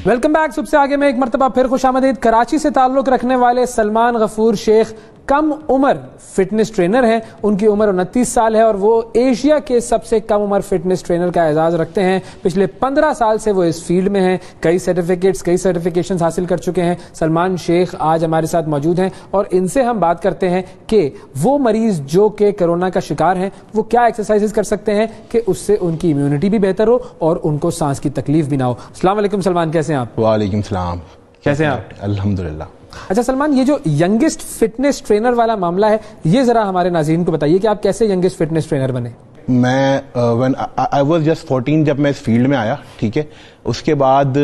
Welcome back. सबसे आगे में एक मरतबा फिर खुशामदीद। कराची से ताल्लुक रखने वाले सलमान गफूर शेख कम उम्र फिटनेस ट्रेनर हैं। उनकी उम्र 29 साल है और वो एशिया के सबसे कम उम्र फिटनेस ट्रेनर का एजाज रखते हैं। पिछले 15 साल से वो इस फील्ड में हैं। कई सर्टिफिकेशंस हासिल कर चुके हैं। सलमान शेख आज हमारे साथ मौजूद हैं और इनसे हम बात करते हैं कि वो मरीज जो कि कोरोना का शिकार हैं वो क्या एक्सरसाइजेस कर सकते हैं कि उससे उनकी इम्यूनिटी भी बेहतर हो और उनको सांस की तकलीफ भी ना हो। अस्सलाम वालेकुम सलमान, कैसे हैं आप? वालेकुम सलाम, कैसे हैं आप? अल्हम्दुलिल्लाह। अच्छा सलमान, ये जो यंगेस्ट फिटनेस ट्रेनर वाला मामला है ये जरा हमारे नाज़रीन को बताइए कि आप कैसे यंगेस्ट फिटनेस ट्रेनर बने? मैं व्हेन आई वाज जस्ट 14 जब मैं इस फील्ड में आया, ठीक है, उसके बाद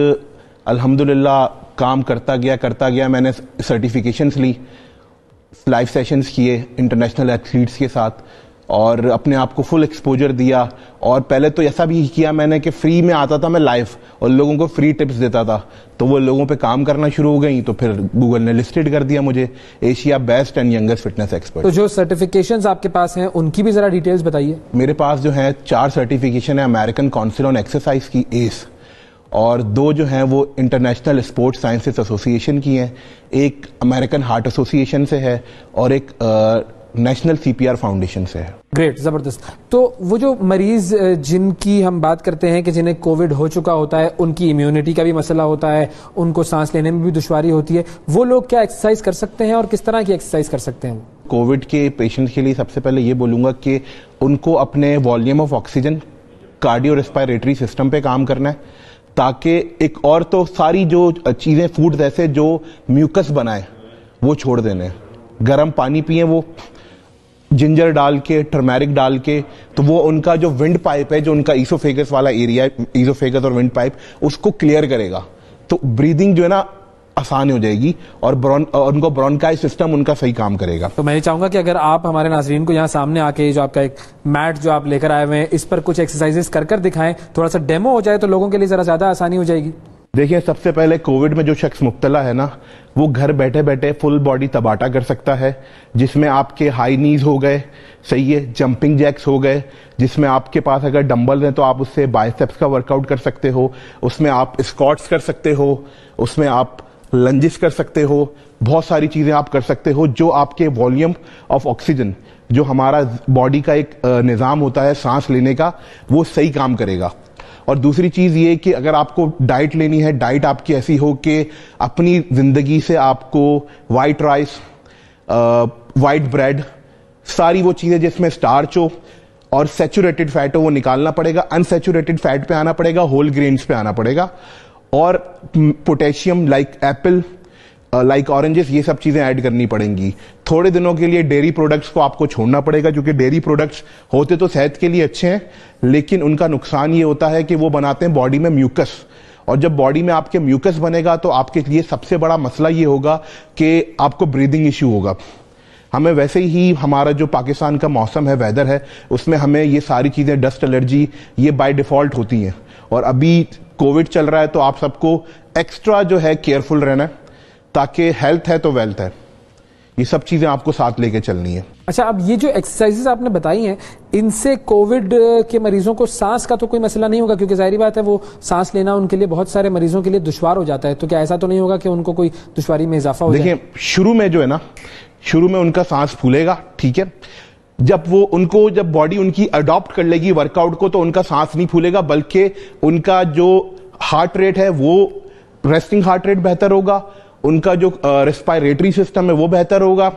अल्हम्दुलिल्लाह काम करता गया। मैंने सर्टिफिकेशंस ली, लाइव सेशंस किए इंटरनेशनल एथलीट्स के साथ और अपने आप को फुल एक्सपोजर दिया। और पहले तो ऐसा भी किया मैंने कि फ्री में आता था मैं लाइव और लोगों को फ्री टिप्स देता था, तो वो लोगों पे काम करना शुरू हो गई। तो फिर गूगल ने लिस्टेड कर दिया मुझे Asia best and youngest fitness expert. तो जो सर्टिफिकेशंस आपके पास हैं उनकी भी जरा डिटेल्स बताइए। मेरे पास जो है 4 सर्टिफिकेशन है अमेरिकन काउंसिल ऑन एक्सरसाइज की एस, और 2 जो हैं वो इंटरनेशनल स्पोर्ट्स साइंसेस एसोसिएशन की हैं, एक अमेरिकन हार्ट एसोसिएशन से है और एक नेशनल सीपीआर फाउंडेशन से है। ग्रेट, जबरदस्त। तो वो जो मरीज जिनकी हम बात करते हैं कि जिन्हें कोविड हो चुका होता है, उनकी इम्यूनिटी का भी मसला होता है, उनको सांस लेने में भी दुश्वारी होती है, वो लोग क्या एक्सरसाइज कर सकते हैं और किस तरह की एक्सरसाइज कर सकते हैं? कोविड के पेशेंट के लिए सबसे पहले ये बोलूंगा कि उनको अपने volume of oxygen cardio respiratory system पे काम करना है, ताकि एक और तो सारी जो चीजें फूड ऐसे जो म्यूकस बनाए वो छोड़ देने। गर्म पानी पिए, वो जिंजर डाल के, टर्मेरिक डाल के, तो वो उनका जो विंड पाइप है, जो उनका ईसोफेगस वाला एरिया है, ईसोफेगस और विंड पाइप, उसको क्लियर करेगा। तो ब्रीदिंग जो है ना आसान हो जाएगी और उनको ब्रोंकाई सिस्टम उनका सही काम करेगा। तो मैं ये चाहूंगा कि अगर आप हमारे नाज़रीन को यहाँ सामने आके जो आपका एक मैट जो आप लेकर आए हुए हैं इस पर कुछ एक्सरसाइजेस कर दिखाएं, थोड़ा सा डेमो हो जाए तो लोगों के लिए जरा ज्यादा आसानी हो जाएगी। देखिए, सबसे पहले कोविड में जो शख्स मुब्तला है ना, वो घर बैठे बैठे फुल बॉडी तबाटा कर सकता है, जिसमें आपके हाई नीज हो गए, सही है, जंपिंग जैक्स हो गए, जिसमें आपके पास अगर डंबल हैं तो आप उससे बाइसेप्स का वर्कआउट कर सकते हो, उसमें आप स्क्वाट्स कर सकते हो, उसमें आप लंजेस कर सकते हो, बहुत सारी चीजें आप कर सकते हो जो आपके वॉल्यूम ऑफ ऑक्सीजन, जो हमारा बॉडी का एक निज़ाम होता है सांस लेने का, वो सही काम करेगा। और दूसरी चीज ये कि अगर आपको डाइट लेनी है, डाइट आपकी ऐसी हो कि अपनी जिंदगी से आपको वाइट राइस, वाइट ब्रेड, सारी वो चीजें जिसमें स्टार्च हो और सैचुरेटेड फैट हो वो निकालना पड़ेगा, अनसैचुरेटेड फैट पे आना पड़ेगा, होल ग्रेन्स पे आना पड़ेगा, और potassium like Apple, like oranges, ये सब चीजें ऐड करनी पड़ेंगी। थोड़े दिनों के लिए डेयरी प्रोडक्ट्स को आपको छोड़ना पड़ेगा, क्योंकि डेयरी प्रोडक्ट्स होते तो सेहत के लिए अच्छे हैं, लेकिन उनका नुकसान ये होता है कि वो बनाते हैं बॉडी में म्यूकस, और जब बॉडी में आपके म्यूकस बनेगा तो आपके लिए सबसे बड़ा मसला ये होगा कि आपको ब्रीदिंग इश्यू होगा। हमें वैसे ही हमारा जो पाकिस्तान का मौसम है, वेदर है, उसमें हमें ये सारी चीजें, डस्ट एलर्जी, ये बाय डिफॉल्ट होती हैं, और अभी कोविड चल रहा है तो आप सबको एक्स्ट्रा जो है केयरफुल रहना है, ताकि हेल्थ है तो वेल्थ है, ये सब चीजें आपको साथ लेके चलनी है। अच्छा, अब ये जो एक्सरसाइजेस आपने बताई हैं, इनसे कोविड के मरीजों को सांस का तो कोई मसला नहीं होगा, क्योंकि जाहिर बात है वो सांस लेना उनके लिए बहुत सारे मरीजों के लिए दुश्वार हो जाता है, तो क्या ऐसा तो नहीं होगा कि उनको कोई दुश्वारी में इजाफा हो जाए? देखिए, शुरू में जो है ना, शुरू में उनका सांस फूलेगा, ठीक है, जब बॉडी उनकी अडॉप्ट कर लेगी वर्कआउट को तो उनका सांस नहीं फूलेगा, बल्कि उनका जो हार्ट रेट है वो रेस्टिंग हार्ट रेट बेहतर होगा, उनका जो रेस्पिरेटरी सिस्टम है वो बेहतर होगा,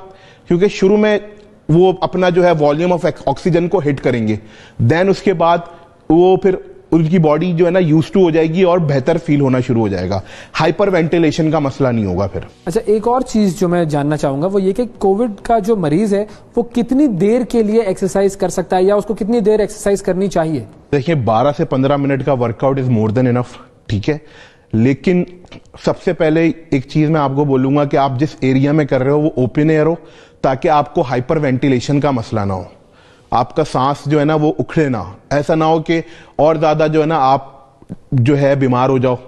क्योंकि शुरू में वो अपना जो है वॉल्यूम ऑफ ऑक्सीजन को हिट करेंगे, देन उसके बाद वो फिर उनकी बॉडी जो है ना यूज्ड टू हो जाएगी और बेहतर फील होना शुरू हो जाएगा, हाइपर वेंटिलेशन का मसला नहीं होगा फिर। अच्छा, एक और चीज जो मैं जानना चाहूंगा वो ये कि कोविड का जो मरीज है वो कितनी देर के लिए एक्सरसाइज कर सकता है, या उसको कितनी देर एक्सरसाइज करनी चाहिए? देखिए, 12 से 15 मिनट का workout is more than enough, ठीक है, लेकिन सबसे पहले एक चीज मैं आपको बोलूंगा कि आप जिस एरिया में कर रहे हो वो ओपन एयर हो, ताकि आपको हाइपर वेंटिलेशन का मसला ना हो, आपका सांस जो है ना वो उखड़े ना, ऐसा ना हो कि और ज्यादा जो है ना आप जो है बीमार हो जाओ,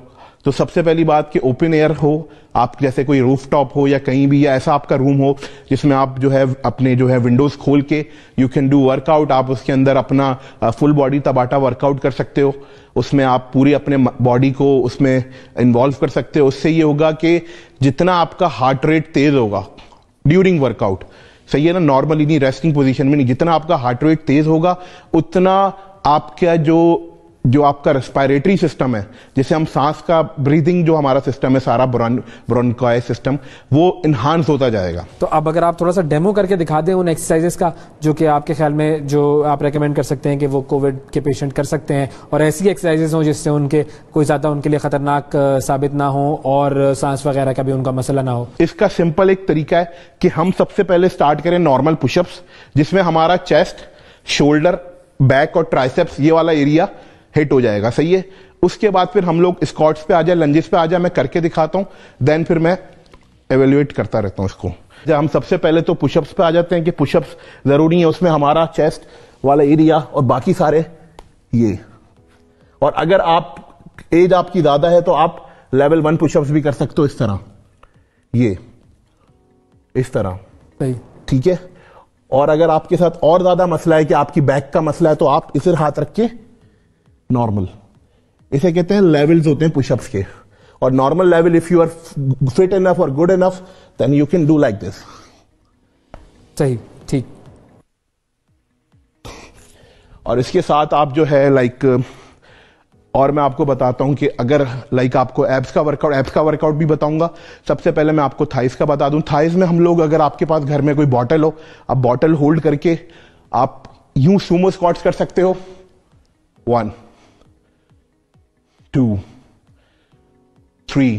تو سب سے پہلی بات کہ اوپن ایئر ہو, آپ جیسے کوئی روف ٹاپ ہو یا کہیں بھی, یا ایسا آپ کا روم ہو جس میں آپ جو ہے اپنے جو ہے ونڈوز کھول کے you can do work out, آپ اس کے اندر اپنا فل باڈی تباٹا ورک آؤٹ کر سکتے ہو. اس میں آپ پوری اپنے باڈی کو اس میں انوالو کر سکتے ہو. اس سے یہ ہوگا کہ جتنا آپ کا ہارٹ ریٹ تیز ہوگا ڈیورنگ ورک آؤٹ, صحیح ہے نا, نارملی نہیں, ریسٹنگ پوزیشن میں نہیں, جتنا آپ کا ہارٹ ریٹ تیز ہوگا اتنا آپ کا جو آپ کا ریسپائریٹری سسٹم ہے, جیسے ہم سانس کا بریدنگ جو ہمارا سسٹم ہے سارا برونکائی سسٹم, وہ انہانس ہوتا جائے گا. تو اب اگر آپ تھوڑا سا ڈیمو کر کے دکھا دیں ان ایکسرسائزز کا جو کہ آپ کے خیال میں جو آپ ریکمینڈ کر سکتے ہیں کہ وہ کووڈ کے پیشنٹ کر سکتے ہیں, اور ایسی ایکسرسائزز ہوں جس سے ان کے کوئی زیادہ ان کے لیے خطرناک ثابت نہ ہو اور سانس وغیرہ کا بھی ان کا مسئلہ نہ ہو. اس کا سمپل ایک طریقہ ہے کہ ہم سب سے پہلے سٹارٹ کریں نارمل پش اپس, جس میں ہمارا چیسٹ, شولڈر, بیک اور ٹرائسیپس یہ والا ایریا ہٹ ہو جائے گا, صحیح ہے. اس کے بعد پھر ہم لوگ اسکواٹس پہ آ جائیں, لنجز پہ آ جائیں, میں کر کے دکھاتا ہوں, دین پھر میں ایویلویٹ کرتا رہتا ہوں اس کو. جب ہم سب سے پہلے تو پش اپس پہ آ جاتے ہیں کہ پش اپس ضروری ہے, اس میں ہمارا چیسٹ والا ایریا اور باقی سارے یہ, اور اگر آپ ایج آپ کی زیادہ ہے تو آپ لیول 1 پش اپس بھی کر سکتے ہو اس طرح, یہ اس طرح, ٹھیک ہے. اور اگر آپ کے ساتھ اور زیادہ مسئلہ ہے کہ آپ کی بیک کا مسئلہ ہے تو آپ اسے ہاتھ رکھ کے نارمل, اسے کہتے ہیں لیولز ہوتے ہیں پش اپس کے, اور normal level if you are fit enough or good enough then you can do like this. صحیح, ٹھیک. اور اس کے ساتھ آپ جو ہے لائک, اور میں آپ کو بتاتا ہوں کہ اگر لائک آپ کو ایبس کا ورک آؤٹ بھی بتاؤں گا. سب سے پہلے میں آپ کو تھائز کا بتا دوں. تھائز میں ہم لوگ, اگر آپ کے پاس گھر میں کوئی بوٹل ہو, آپ بوٹل ہولڈ کر کے آپ یوں سومو اسکواٹس کر سکتے ہو, 1 2 3.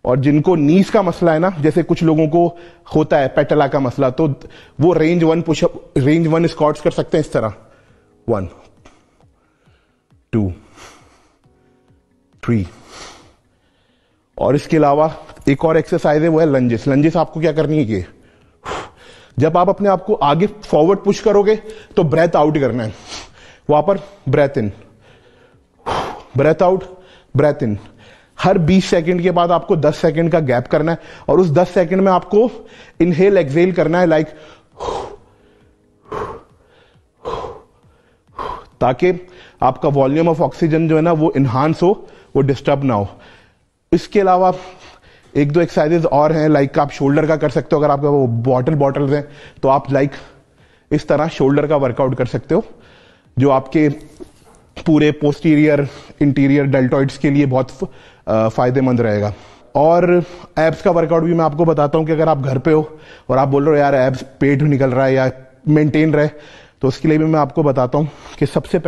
اور جن کو نیز کا مسئلہ ہے نا, جیسے کچھ لوگوں کو ہوتا ہے پیٹلا کا مسئلہ, تو وہ range 1 push up, range 1 squats کر سکتے ہیں اس طرح, 1 2 3. اور اس کے علاوہ ایک اور ایکسرسائز ہے, وہ ہے لنجز. لنجز آپ کو کیا کرنی ہے کہ جب آپ اپنے آپ کو آگے فارورڈ پش کرو گے تو بریتھ آؤٹ کرنا ہے, وہاں پر بریتھ ان, بریتھ آؤٹ, بریتھ ان. ہر 20 سیکنڈ کے بعد آپ کو 10 سیکنڈ کا گیپ کرنا ہے, اور اس 10 سیکنڈ میں آپ کو انہیل ایکسیل کرنا ہے لائک, تاکہ آپ کا والیوم آف آکسیجن جو ہے نا وہ انہانس ہو, وہ ڈسٹرب نہ ہو. اس کے علاوہ ایک دو ایکسرسائزز اور ہیں, لائک آپ شولڈر کا کر سکتے ہو. اگر آپ کا وہ بوٹلز ہیں تو آپ لائک اس طرح شولڈر کا ورک آؤٹ کر سکتے ہو, جو آپ کے پورے پوسٹیریئر انٹیریئر ڈیلٹوئڈس کے لیے بہت فائدے مند رہے گا. اور ایبس کا ورک آؤٹ بھی میں آپ کو بتاتا ہوں کہ اگر آپ گھر پہ ہو اور آپ بول رہے ہو یار ایبس پیٹ نکل رہا ہے یا مینٹین رہے, تو اس کے لیے بھی میں آپ کو بتاتا ہوں کہ سب سے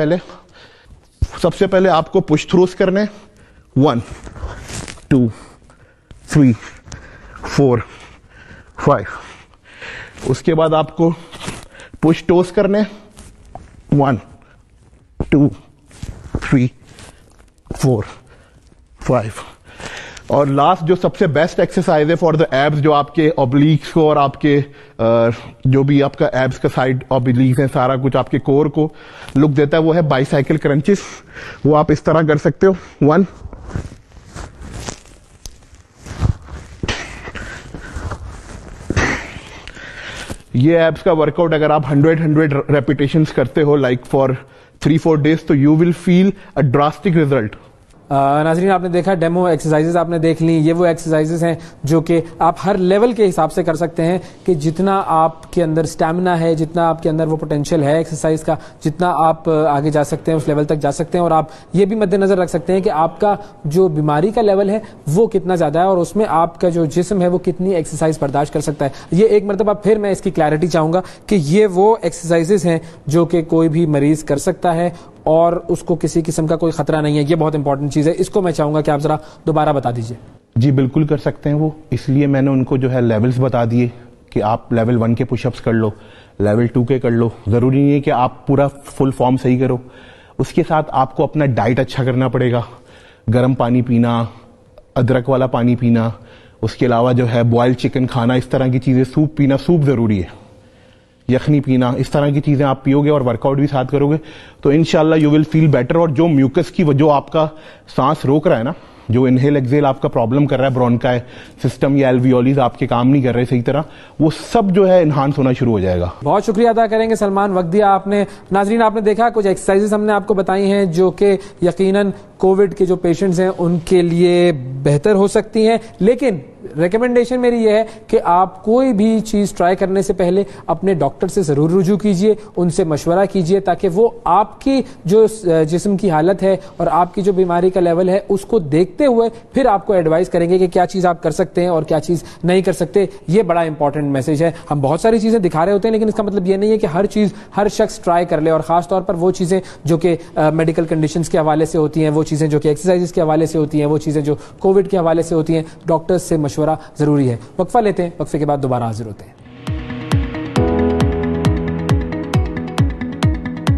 پہلے آپ کو پش تھروز کرنے, 1 2 3 4 5. اس کے بعد آپ کو پش ٹوز کرنے, 1 2 3 4 5. اور لاسٹ جو سب سے بیسٹ ایکسرسائز ہے فار دا ایبس, جو آپ کے اوبلیکس کو اور آپ کے جو بھی آپ کا ایبس کا سائڈ اوبلیکس ہیں, سارا کچھ آپ کے کور کو لک دیتا ہے, وہ ہے بائی سائیکل کرنچز. وہ آپ اس طرح کر سکتے ہو, 1 یہ ایبس کا ورک آؤٹ اگر آپ 100 ریپیٹیشنز کرتے ہو لائک فار 3-4 days, تو you will feel a drastic result. ناظرین آپ نے دیکھا ڈیمو ایکسرسائزز آپ نے دیکھ لی. یہ وہ ایکسرسائزز ہیں جو کہ آپ ہر لیول کے حساب سے کر سکتے ہیں, کہ جتنا آپ کے اندر اسٹیمنا ہے, جتنا آپ کے اندر وہ پوٹینشیل ہے ایکسرسائز کا, جتنا آپ آگے جا سکتے ہیں اس لیول تک جا سکتے ہیں. اور آپ یہ بھی مد نظر رکھ سکتے ہیں کہ آپ کا جو بیماری کا لیول ہے وہ کتنا زیادہ ہے, اور اس میں آپ کا جو جسم ہے وہ کتنی ایکسرسائز برداشت کر سکتا ہے. یہ ایک مرتبہ پھر میں اس کی کلیئرٹی چاہوں گا کہ یہ وہ ایکسرسائزز ہیں جو کہ کوئی بھی مریض کر سکتا ہے اور اس کو کسی قسم کا کوئی خطرہ نہیں ہے. یہ بہت امپورٹنٹ چیز ہے, اس کو میں چاہوں گا کہ آپ ذرا دوبارہ بتا دیجیے. جی بالکل کر سکتے ہیں وہ, اس لیے میں نے ان کو جو ہے لیولز بتا دیے کہ آپ لیول 1 کے پش اپس کر لو, لیول 2 کے کر لو. ضروری نہیں ہے کہ آپ پورا فل فارم صحیح کرو. اس کے ساتھ آپ کو اپنا ڈائٹ اچھا کرنا پڑے گا, گرم پانی پینا, ادرک والا پانی پینا, اس کے علاوہ جو ہے بوائل چکن کھانا, اس طرح کی چیزیں, سوپ پینا, سوپ ضروری ہے, یخنی پینا, اس طرح کی چیزیں آپ پیو گے اور ورک آؤٹ بھی ساتھ کرو گے تو انشاءاللہ یو ول فیل بیٹر. اور جو میوکس کی وجہ آپ کا سانس روک رہا ہے نا, जो इनहेल एक्सेल आपका प्रॉब्लम कर रहा है, ब्रोंकाई सिस्टम या एल्वियोलीज आपके काम नहीं कर रहे सही तरह, वो सब जो है इन्हांस होना शुरू हो जाएगा। बहुत शुक्रिया अदा करेंगे सलमान, वक्त दिया आपने। नाजरीन, आपने देखा कुछ एक्सरसाइजेस हमने आपको बताई हैं जो कि यकीनन कोविड के जो पेशेंट्स हैं उनके लिए बेहतर हो सकती हैं, लेकिन रिकमेंडेशन मेरी ये है कि आप कोई भी चीज ट्राई करने से पहले अपने डॉक्टर से जरूर रुजू कीजिए, उनसे मशवरा कीजिए, ताकि वो आपकी जो जिस्म की हालत है और आपकी जो बीमारी का लेवल है उसको देखते हुए फिर आपको एडवाइस करेंगे कि क्या चीज आप कर सकते हैं और क्या चीज नहीं कर सकते। ये बड़ा इंपॉर्टेंट मैसेज है। हम बहुत सारी चीजें दिखा रहे होते हैं, लेकिन इसका मतलब ये नहीं है कि हर चीज हर शख्स ट्राई कर ले, और खास तौर पर वो चीजें जो कि मेडिकल कंडीशंस के हवाले से होती हैं, वो चीजें जो कि एक्सरसाइजेस के हवाले से होती हैं, वो चीजें जो कोविड के हवाले से होती हैं, डॉक्टर्स से मशवरा जरूरी है। वक्फा लेते हैं, वक्फे के बाद दोबारा हाजिर होते हैं।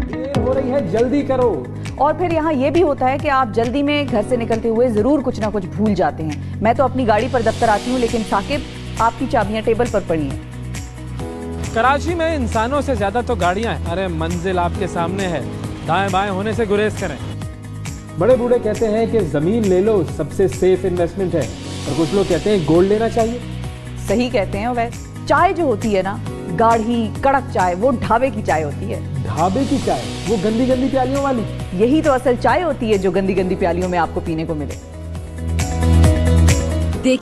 देर हो रही है, जल्दी करो। और फिर यहाँ ये भी होता है कि आप जल्दी में घर से निकलते हुए जरूर कुछ ना कुछ भूल जाते हैं। मैं तो अपनी गाड़ी पर दफ्तर आती हूँ, लेकिन साकिब आपकी चाबियां टेबल पर पड़ी हैं। कराची में इंसानों से ज्यादा तो गाड़ियां हैं। अरे मंजिल आपके सामने है, दाएं बाएं होने से गुरेज करें। बड़े बूढ़े कहते हैं कि जमीन ले लो, सबसे सेफ इन्वेस्टमेंट है, और कुछ लोग कहते हैं गोल्ड लेना चाहिए। सही कहते हैं अवैस। चाय जो होती है ना, गाढ़ी कड़क चाय, वो ढाबे की चाय होती है। ढाबे की चाय, वो गंदी गंदी प्यालियों वाली? यही तो असल चाय होती है जो गंदी गंदी प्यालियों में आपको पीने को मिले। देखिए